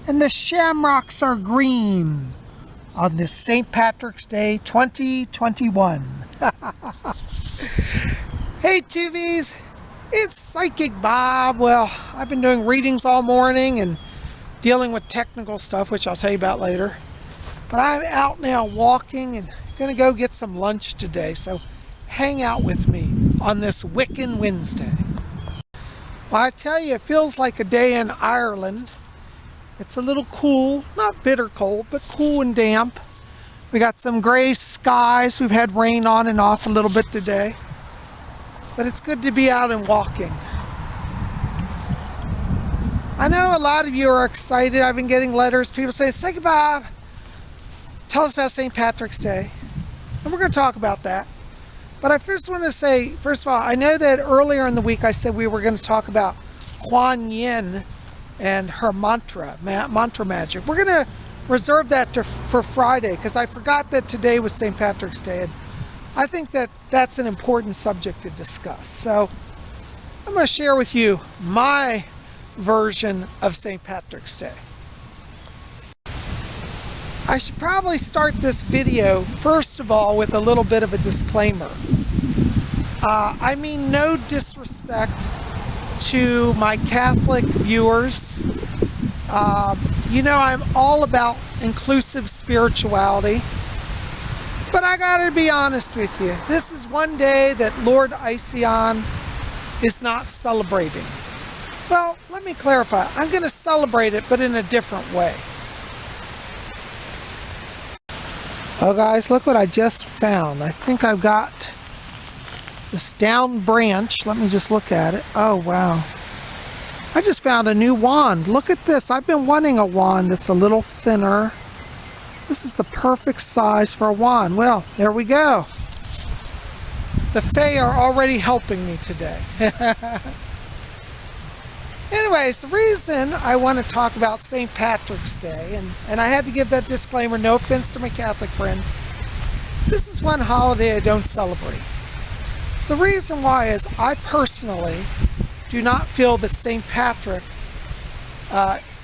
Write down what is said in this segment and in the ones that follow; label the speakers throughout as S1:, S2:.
S1: and the shamrocks are green on this St. Patrick's Day 2021. Hey TVs, it's Psychic Bob. Well, I've been doing readings all morning and dealing with technical stuff, which I'll tell you about later. But I'm out now walking and going to go get some lunch today, so hang out with me on this Wiccan Wednesday. Well, I tell you, it feels like a day in Ireland. It's a little cool, not bitter cold, but cool and damp. We got some gray skies. We've had rain on and off a little bit today. But it's good to be out and walking. I know a lot of you are excited. I've been getting letters. People say, "Psychic Bob, tell us about St. Patrick's Day." And we're going to talk about that. But I first want to say, first of all, I know that earlier in the week I said we were going to talk about Kuan Yin and her mantra magic. We're going to reserve that for Friday because I forgot that today was St. Patrick's Day. And I think that that's an important subject to discuss. So I'm going to share with you my version of St. Patrick's Day. I should probably start this video, first of all, with a little bit of a disclaimer. I mean no disrespect to my Catholic viewers. You know I'm all about inclusive spirituality. But I gotta be honest with you. This is one day that Lord Ision is not celebrating. Well, let me clarify. I'm going to celebrate it, but in a different way. Oh guys, look what I just found. I think I've got this down branch. Let me just look at it. Oh wow. I just found a new wand. Look at this. I've been wanting a wand that's a little thinner. This is the perfect size for a wand. Well, there we go. The Fae are already helping me today. Anyways, the reason I want to talk about St. Patrick's Day, and I had to give that disclaimer, no offense to my Catholic friends, this is one holiday I don't celebrate. The reason why is I personally do not feel that St. Patrick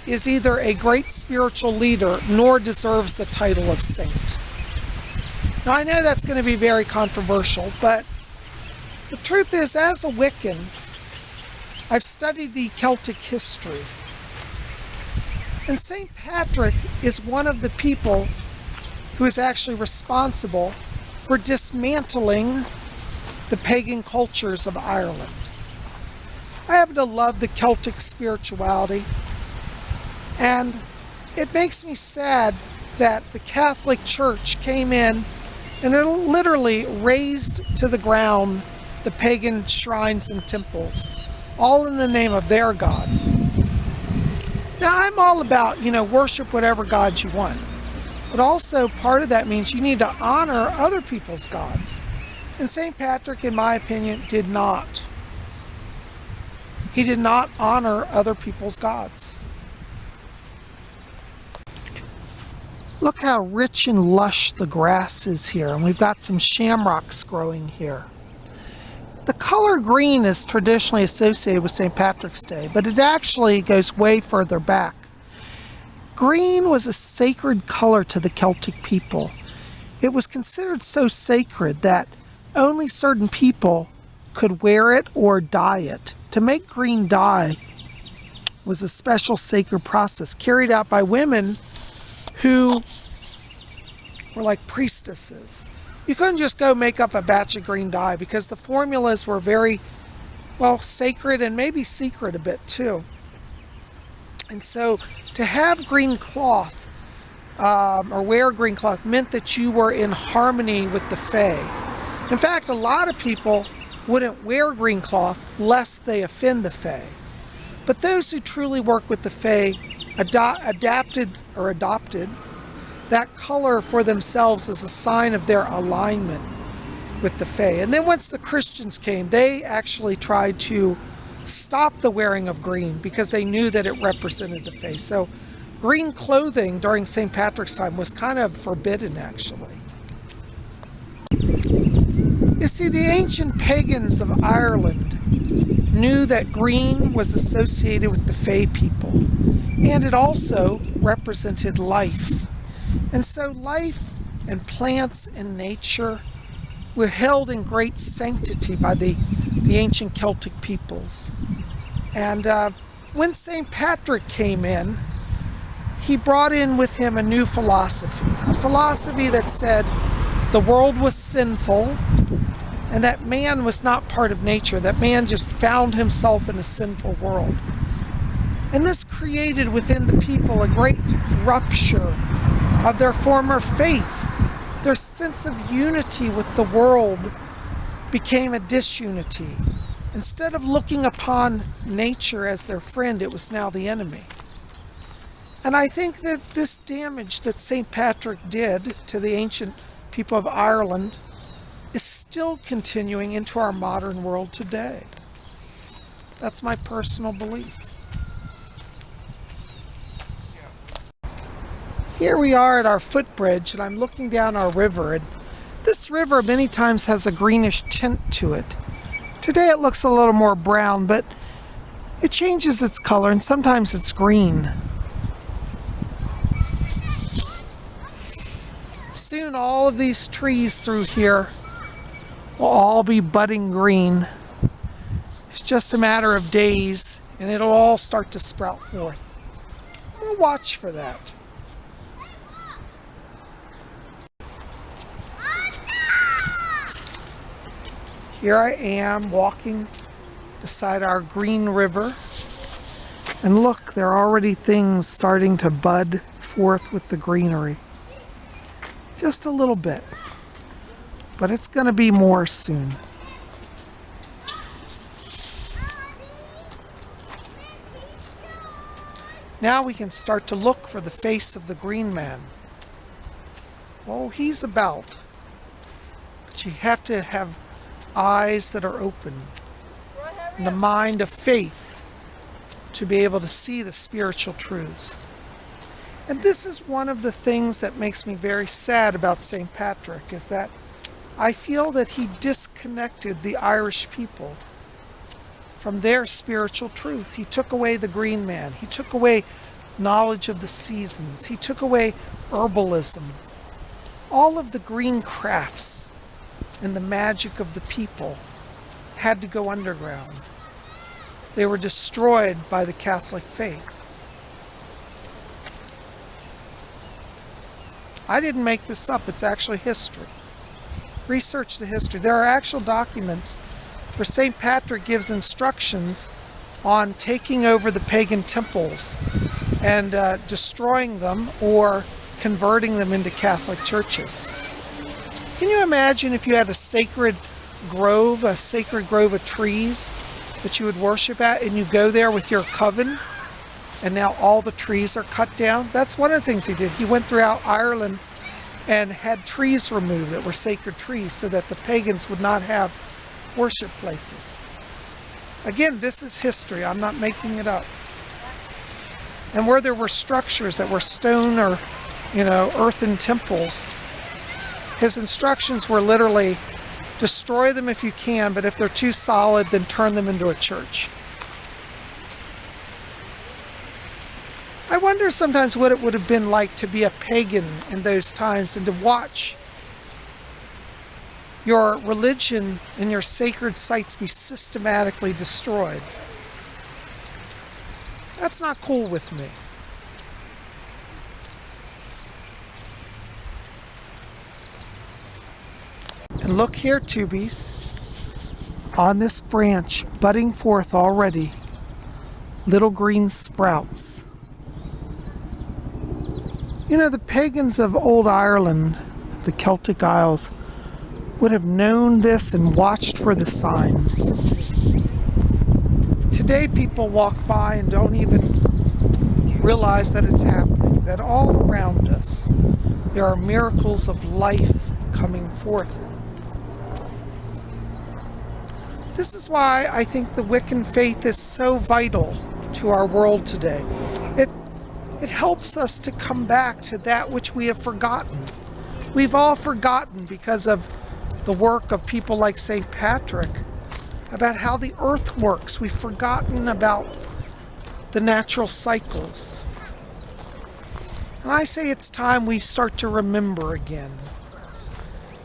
S1: is either a great spiritual leader nor deserves the title of saint. Now I know that's going to be very controversial, but the truth is, as a Wiccan, I've studied the Celtic history. And St. Patrick is one of the people who is actually responsible for dismantling the pagan cultures of Ireland. I happen to love the Celtic spirituality, and it makes me sad that the Catholic Church came in and it literally razed to the ground the pagan shrines and temples, all in the name of their God. Now, I'm all about, worship whatever gods you want. But also part of that means you need to honor other people's gods. And St. Patrick, in my opinion, did not. He did not honor other people's gods. Look how rich and lush the grass is here. And we've got some shamrocks growing here. The color green is traditionally associated with St. Patrick's Day, but it actually goes way further back. Green was a sacred color to the Celtic people. It was considered so sacred that only certain people could wear it or dye it. To make green dye was a special sacred process carried out by women who were like priestesses. You couldn't just go make up a batch of green dye because the formulas were very, sacred and maybe secret a bit too. And so to have green cloth or wear green cloth meant that you were in harmony with the Fae. In fact, a lot of people wouldn't wear green cloth lest they offend the Fae. But those who truly work with the Fae adopted that color for themselves as a sign of their alignment with the Fae. And then once the Christians came, they actually tried to stop the wearing of green because they knew that it represented the Fae. So green clothing during St. Patrick's time was kind of forbidden, actually. You see, the ancient pagans of Ireland knew that green was associated with the Fae people. and it also represented life. And so life and plants and nature were held in great sanctity by the ancient Celtic peoples. And when St. Patrick came in, he brought in with him a new philosophy, a philosophy that said the world was sinful and that man was not part of nature, that man just found himself in a sinful world. And this created within the people a great rupture of their former faith. Their sense of unity with the world became a disunity. Instead of looking upon nature as their friend, it was now the enemy. And I think that this damage that St. Patrick did to the ancient people of Ireland is still continuing into our modern world today. That's my personal belief. Here we are at our footbridge, and I'm looking down our river, and this river many times has a greenish tint to it. Today it looks a little more brown, but it changes its color, and sometimes it's green. Soon all of these trees through here will all be budding green. It's just a matter of days, and it'll all start to sprout forth. We'll watch for that. Here I am walking beside our green river, and look, there are already things starting to bud forth with the greenery. Just a little bit, but it's going to be more soon. Now we can start to look for the face of the green man. Oh, he's about, but you have to have eyes that are open and a mind of faith to be able to see the spiritual truths. And this is one of the things that makes me very sad about St. Patrick, is that I feel that he disconnected the Irish people from their spiritual truth. He took away the green man. He took away knowledge of the seasons. He took away herbalism. All of the green crafts and the magic of the people had to go underground. They were destroyed by the Catholic faith. I didn't make this up, it's actually history. Research the history. There are actual documents where St. Patrick gives instructions on taking over the pagan temples and destroying them or converting them into Catholic churches. Can you imagine if you had a sacred grove of trees that you would worship at, and you go there with your coven, and now all the trees are cut down? That's one of the things he did. He went throughout Ireland and had trees removed that were sacred trees so that the pagans would not have worship places. Again, this is history. I'm not making it up. And where there were structures that were stone or, earthen temples, his instructions were literally, destroy them if you can, but if they're too solid, then turn them into a church. I wonder sometimes what it would have been like to be a pagan in those times and to watch your religion and your sacred sites be systematically destroyed. That's not cool with me. And look here, tubies, on this branch, budding forth already, little green sprouts. The pagans of old Ireland, the Celtic Isles, would have known this and watched for the signs. Today people walk by and don't even realize that it's happening, that all around us there are miracles of life coming forth. This is why I think the Wiccan faith is so vital to our world today. It helps us to come back to that which we have forgotten. We've all forgotten, because of the work of people like St. Patrick, about how the earth works. We've forgotten about the natural cycles. And I say it's time we start to remember again.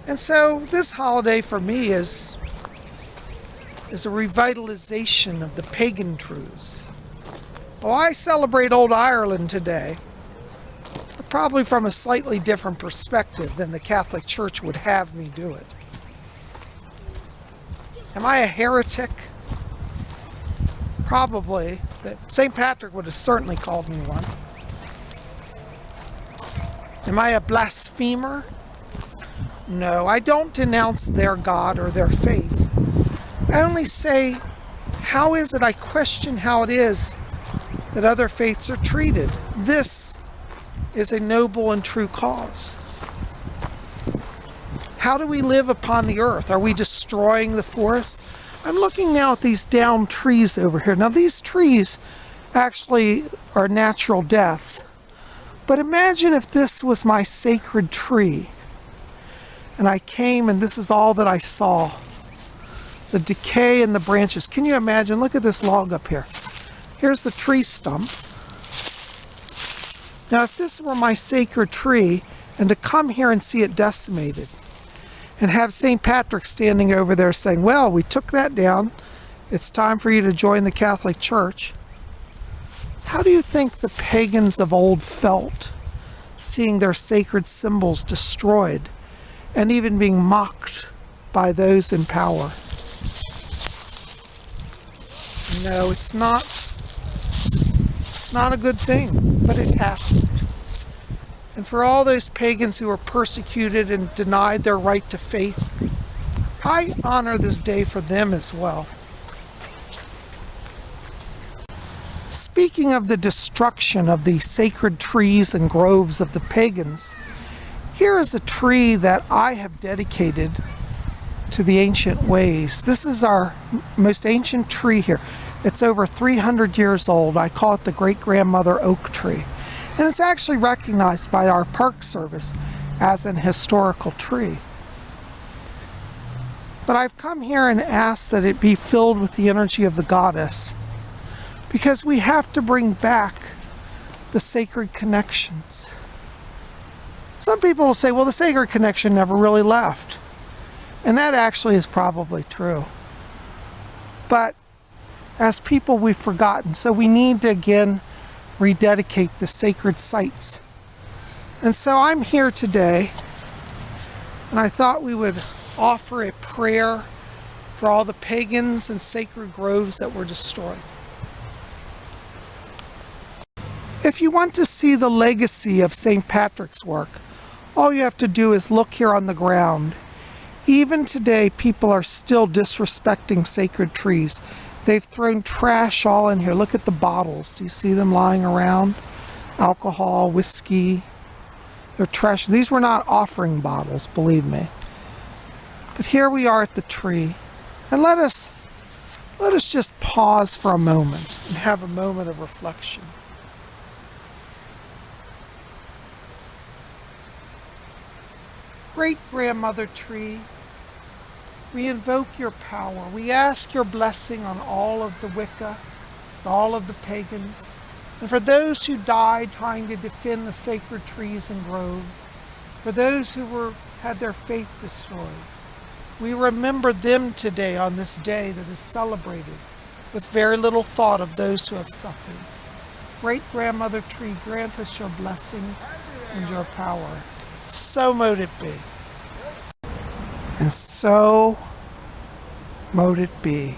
S1: And so this holiday for me is a revitalization of the pagan truths. Well, I celebrate Old Ireland today, but probably from a slightly different perspective than the Catholic Church would have me do it. Am I a heretic? Probably. St. Patrick would have certainly called me one. Am I a blasphemer? No, I don't denounce their God or their faith. I only say, how is it I question how it is that other faiths are treated? This is a noble and true cause. How do we live upon the earth? Are we destroying the forest? I'm looking now at these downed trees over here. Now these trees actually are natural deaths. But imagine if this was my sacred tree and I came and this is all that I saw. The decay in the branches. Can you imagine? Look at this log up here. Here's the tree stump. Now if this were my sacred tree and to come here and see it decimated and have St. Patrick standing over there saying, well, we took that down. It's time for you to join the Catholic Church. How do you think the pagans of old felt seeing their sacred symbols destroyed and even being mocked by those in power? No, it's not a good thing, but it happened. And for all those pagans who were persecuted and denied their right to faith, I honor this day for them as well. Speaking of the destruction of the sacred trees and groves of the pagans, here is a tree that I have dedicated to the ancient ways. This is our most ancient tree here. It's over 300 years old. I call it the great-grandmother oak tree. And it's actually recognized by our Park Service as an historical tree. But I've come here and asked that it be filled with the energy of the goddess, because we have to bring back the sacred connections. Some people will say, well, the sacred connection never really left. And that actually is probably true. But as people, we've forgotten. So we need to again rededicate the sacred sites. And so I'm here today, and I thought we would offer a prayer for all the pagans and sacred groves that were destroyed. If you want to see the legacy of St. Patrick's work, all you have to do is look here on the ground. Even today, people are still disrespecting sacred trees. They've thrown trash all in here. Look at the bottles. Do you see them lying around? Alcohol, whiskey. They're trash. These were not offering bottles, believe me. But here we are at the tree. And let us just pause for a moment and have a moment of reflection. Great-grandmother tree, we invoke your power. We ask your blessing on all of the Wicca, all of the pagans, and for those who died trying to defend the sacred trees and groves, for those who had their faith destroyed. We remember them today on this day that is celebrated with very little thought of those who have suffered. Great-grandmother tree, grant us your blessing and your power. So mote it be. And so mote it be.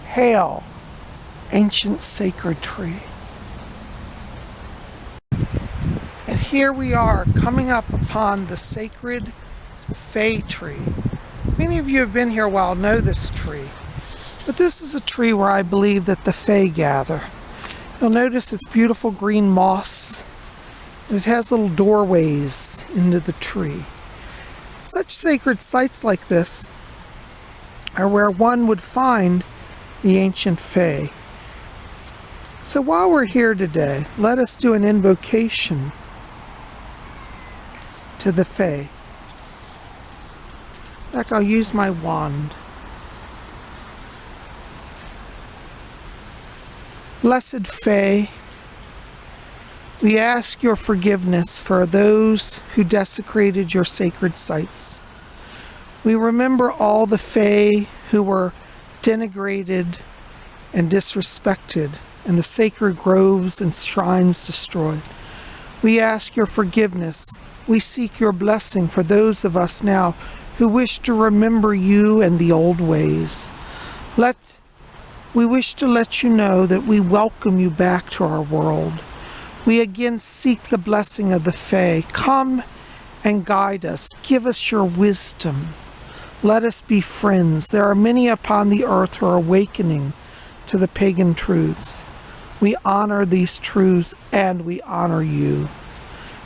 S1: Hail, ancient sacred tree. And here we are coming up upon the sacred Fay tree. Many of you have been here a while, know this tree. But this is a tree where I believe that the Fay gather. You'll notice its beautiful green moss. It has little doorways into the tree. Such sacred sites like this are where one would find the ancient Fae. So while we're here today, let us do an invocation to the Fae. In fact, I'll use my wand. Blessed Fae, We ask your forgiveness for those who desecrated your sacred sites. We remember all the Fae who were denigrated and disrespected, and the sacred groves and shrines destroyed. We ask your forgiveness. We seek your blessing for those of us now who wish to remember you and the old ways. We wish to let you know that we welcome you back to our world. We again seek the blessing of the Fae. Come and guide us. Give us your wisdom. Let us be friends. There are many upon the earth who are awakening to the pagan truths. We honor these truths and we honor you.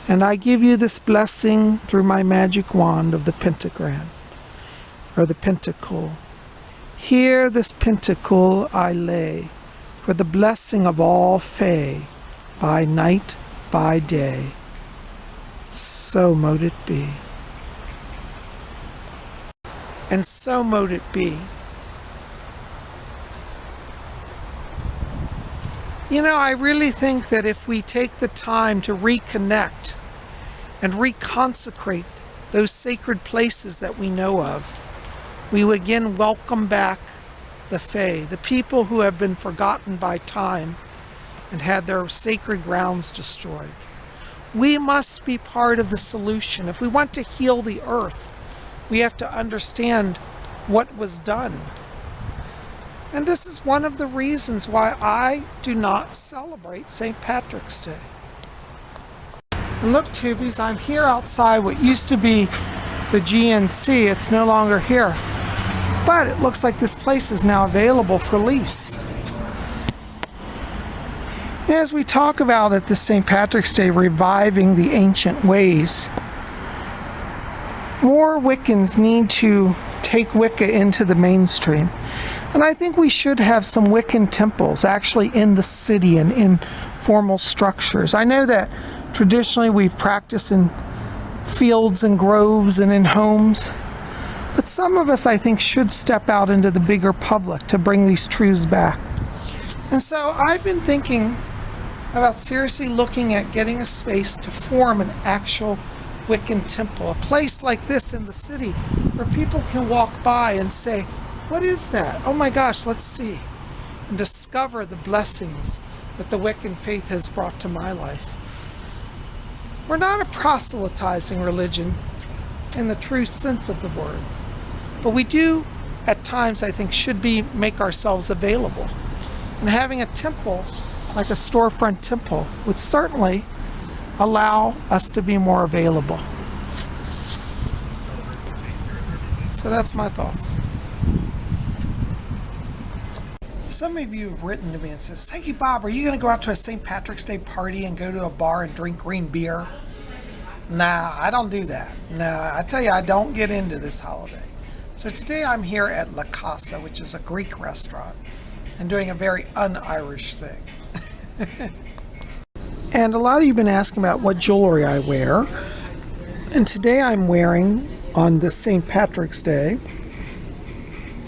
S1: And I give you this blessing through my magic wand of the pentagram, or the pentacle. Here this pentacle I lay for the blessing of all Fae, by night, by day. So mote it be. And so mote it be. You know, I really think that if we take the time to reconnect and reconsecrate those sacred places that we know of, we will again welcome back the Fae, the people who have been forgotten by time and had their sacred grounds destroyed. We must be part of the solution. If we want to heal the earth, we have to understand what was done. And this is one of the reasons why I do not celebrate St. Patrick's Day. And look, Tubies, I'm here outside what used to be the GNC. It's no longer here. But it looks like this place is now available for lease. As we talk about at this St. Patrick's Day, reviving the ancient ways, more Wiccans need to take Wicca into the mainstream. And I think we should have some Wiccan temples actually in the city and in formal structures. I know that traditionally we've practiced in fields and groves and in homes, but some of us, I think, should step out into the bigger public to bring these truths back. And so I've been thinking about seriously looking at getting a space to form an actual Wiccan temple, a place like this in the city where people can walk by and say, what is that? Oh my gosh, let's see. And discover the blessings that the Wiccan faith has brought to my life. We're not a proselytizing religion in the true sense of the word, but we do, at times, I think, should make ourselves available. And having a temple, like a storefront temple, would certainly allow us to be more available. So that's my thoughts. Some of you have written to me and said, Psychic Bob, are you going to go out to a St. Patrick's Day party and go to a bar and drink green beer? Nah, I don't do that. Nah, I tell you, I don't get into this holiday. So today I'm here at La Casa, which is a Greek restaurant, and doing a very un-Irish thing. And a lot of you have been asking about what jewelry I wear. And today I'm wearing, on this St. Patrick's Day,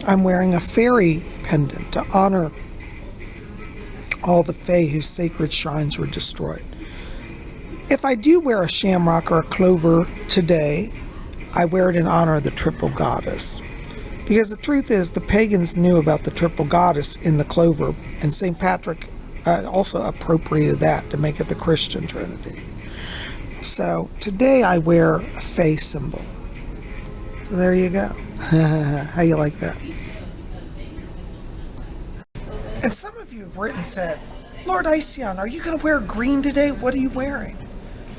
S1: I'm wearing a fairy pendant to honor all the Fae whose sacred shrines were destroyed. If I do wear a shamrock or a clover today, I wear it in honor of the triple goddess. Because the truth is, the pagans knew about the triple goddess in the clover, and St. Patrick also appropriated that to make it the Christian Trinity. So today I wear a Fae symbol. So there you go. How you like that? And some of you have written and said, Lord Ision, are you going to wear green today? What are you wearing?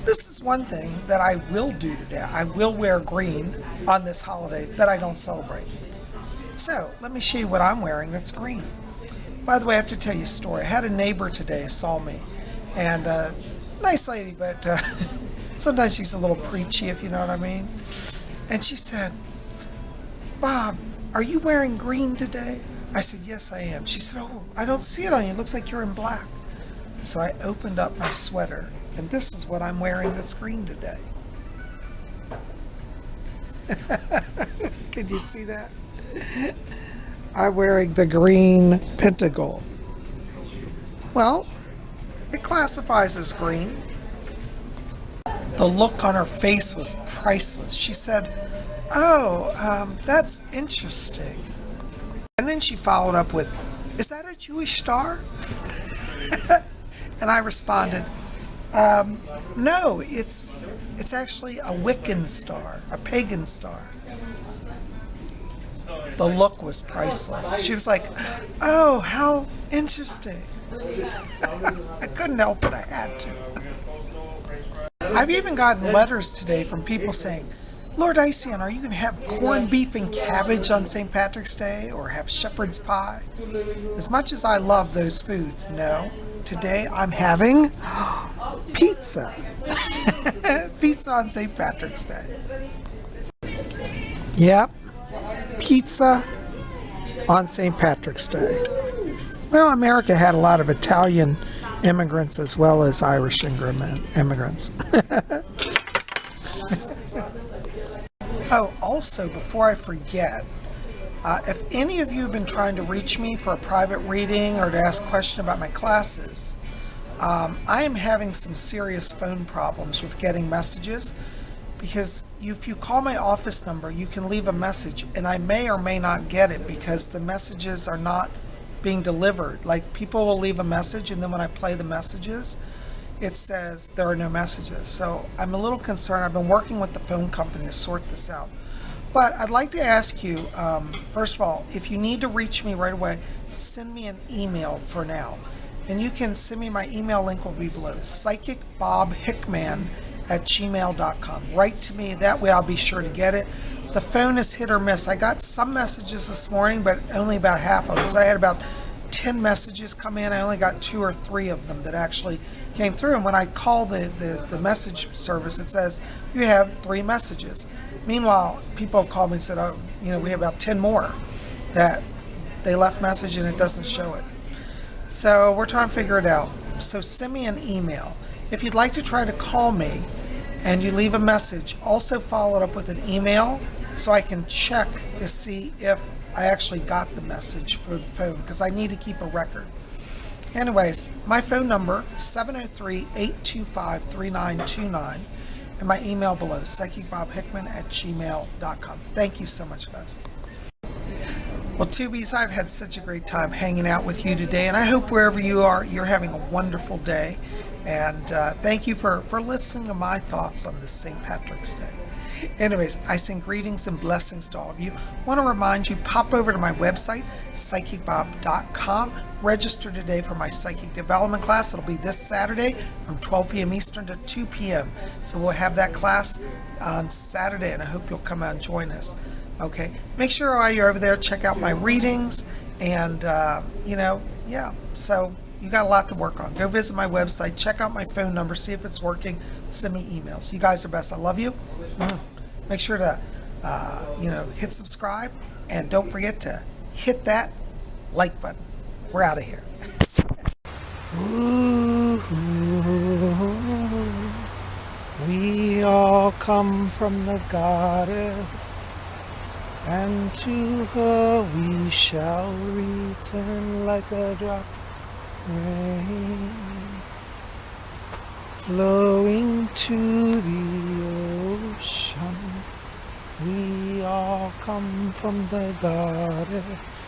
S1: This is one thing that I will do today. I will wear green on this holiday that I don't celebrate. So let me show you what I'm wearing that's green. By the way, I have to tell you a story. I had a neighbor today saw me, and nice lady, but sometimes she's a little preachy, if you know what I mean. And she said, Bob, are you wearing green today? I said, yes, I am. She said, oh, I don't see it on you. It looks like you're in black. So I opened up my sweater, and this is what I'm wearing that's green today. Could you see that? I'm wearing the green pentacle. Well, it classifies as green. The look on her face was priceless. She said, "Oh, that's interesting." And then she followed up with, "Is that a Jewish star?" And I responded, "No, it's actually a Wiccan star, a pagan star." The look was priceless. She was like, "Oh, how interesting." I couldn't help it, I had to. I've even gotten letters today from people saying, "Lord Ision, are you going to have corned beef and cabbage on St. Patrick's Day or have shepherd's pie?" As much as I love those foods, no. Today I'm having pizza. Pizza on St. Patrick's Day. Yep. Pizza on St. Patrick's Day. Well, America had a lot of Italian immigrants as well as Irish immigrants. Oh, also, before I forget, if any of you have been trying to reach me for a private reading or to ask a question about my classes, I am having some serious phone problems with getting messages, because if you call my office number, you can leave a message, and I may or may not get it because the messages are not being delivered. Like, people will leave a message, and then when I play the messages, it says there are no messages. So I'm a little concerned. I've been working with the phone company to sort this out. But I'd like to ask you, first of all, if you need to reach me right away, send me an email for now. And you can send me, my email link will be below, PsychicBobHickman@gmail.com. Write to me, that way I'll be sure to get it. The phone is hit or miss. I got some messages this morning, but only about half of them. So I had about 10 messages come in. I only got 2 or 3 of them that actually came through. And when I call the message service, it says, "You have 3 messages." Meanwhile, people have called me and said, "Oh, we have about 10 more that they left message and it doesn't show it." So we're trying to figure it out. So send me an email. If you'd like to try to call me and you leave a message, also follow it up with an email so I can check to see if I actually got the message for the phone, because I need to keep a record. Anyways, my phone number, 703-825-3929, and my email below, PsychicBobHickman@gmail.com. Thank you so much, guys. Well, Tubies, I've had such a great time hanging out with you today, and I hope wherever you are, you're having a wonderful day. And thank you for listening to my thoughts on this St. Patrick's Day. Anyways, I send greetings and blessings to all of you. Want to remind you, pop over to my website, PsychicBob.com. Register today for my psychic development class. It'll be this Saturday from 12 p.m. Eastern to 2 p.m. So we'll have that class on Saturday, and I hope you'll come out and join us. Okay, make sure while you're over there, check out my readings, and so you got a lot to work on. Go visit my website, check out my phone number, see if it's working, send me emails. You guys are best. I love you. Make sure to hit subscribe, and don't forget to hit that like button. We're out of here. Ooh, we all come from the goddess, and to her we shall return like a drop rain, flowing to the ocean. We all come from the goddess.